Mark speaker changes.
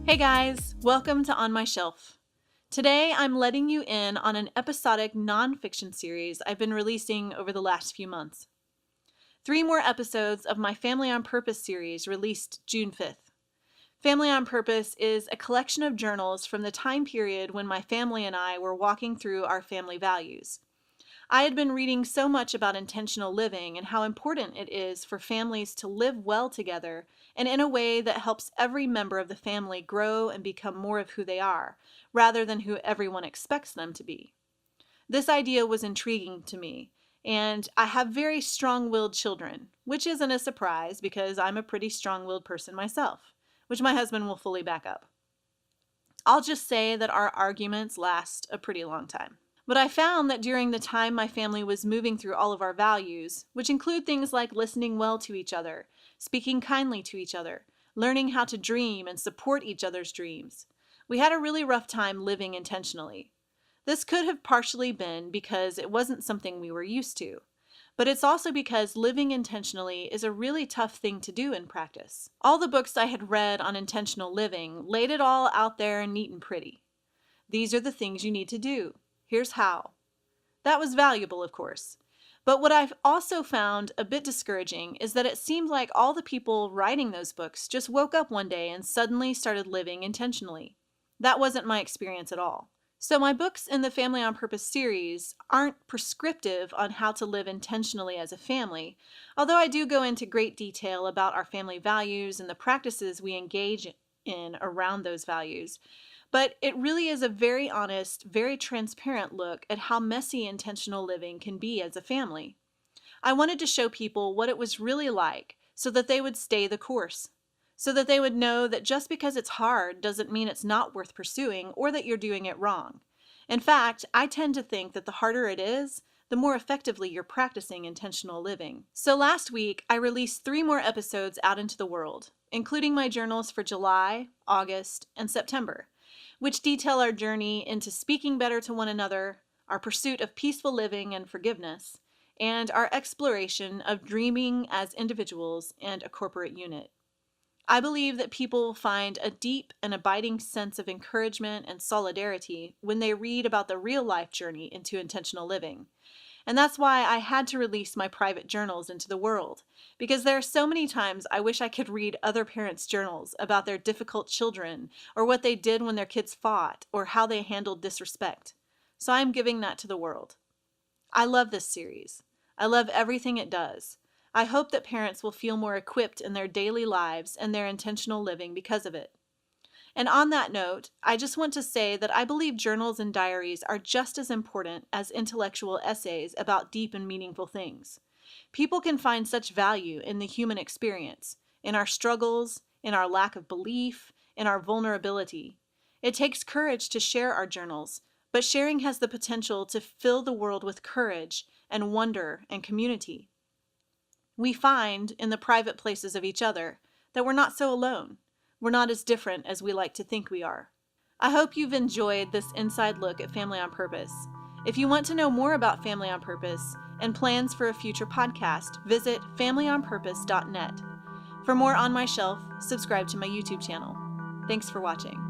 Speaker 1: Hey guys, welcome to On My Shelf. Today I'm letting you in on an episodic nonfiction series I've been releasing over the last few months. 3 more episodes of my Family on Purpose series released June 5th. Family on Purpose is a collection of journals from the time period when my family and I were walking through our family values. I had been reading so much about intentional living and how important it is for families to live well together and in a way that helps every member of the family grow and become more of who they are, rather than who everyone expects them to be. This idea was intriguing to me, and I have very strong-willed children, which isn't a surprise because I'm a pretty strong-willed person myself, which my husband will fully back up. I'll just say that our arguments last a pretty long time. But I found that during the time my family was moving through all of our values, which include things like listening well to each other, speaking kindly to each other, learning how to dream and support each other's dreams, we had a really rough time living intentionally. This could have partially been because it wasn't something we were used to, but it's also because living intentionally is a really tough thing to do in practice. All the books I had read on intentional living laid it all out there and neat and pretty. These are the things you need to do. Here's how. That was valuable, of course. But what I've also found a bit discouraging is that it seemed like all the people writing those books just woke up one day and suddenly started living intentionally. That wasn't my experience at all. So my books in the Family on Purpose series aren't prescriptive on how to live intentionally as a family, although I do go into great detail about our family values and the practices we engage in around those values. But it really is a very honest, very transparent look at how messy intentional living can be as a family. I wanted to show people what it was really like so that they would stay the course, so that they would know that just because it's hard doesn't mean it's not worth pursuing or that you're doing it wrong. In fact, I tend to think that the harder it is, the more effectively you're practicing intentional living. So last week, I released 3 more episodes out into the world, including my journals for July, August, and September, which detail our journey into speaking better to one another, our pursuit of peaceful living and forgiveness, and our exploration of dreaming as individuals and a corporate unit. I believe that people will find a deep and abiding sense of encouragement and solidarity when they read about the real-life journey into intentional living. And that's why I had to release my private journals into the world, because there are so many times I wish I could read other parents' journals about their difficult children, or what they did when their kids fought, or how they handled disrespect. So I'm giving that to the world. I love this series. I love everything it does. I hope that parents will feel more equipped in their daily lives and their intentional living because of it. And on that note, I just want to say that I believe journals and diaries are just as important as intellectual essays about deep and meaningful things. People can find such value in the human experience, in our struggles, in our lack of belief, in our vulnerability. It takes courage to share our journals, but sharing has the potential to fill the world with courage and wonder and community. We find, in the private places of each other, that we're not so alone. We're not as different as we like to think we are. I hope you've enjoyed this inside look at Family on Purpose. If you want to know more about Family on Purpose and plans for a future podcast, visit familyonpurpose.net. For more On My Shelf, subscribe to my YouTube channel. Thanks for watching.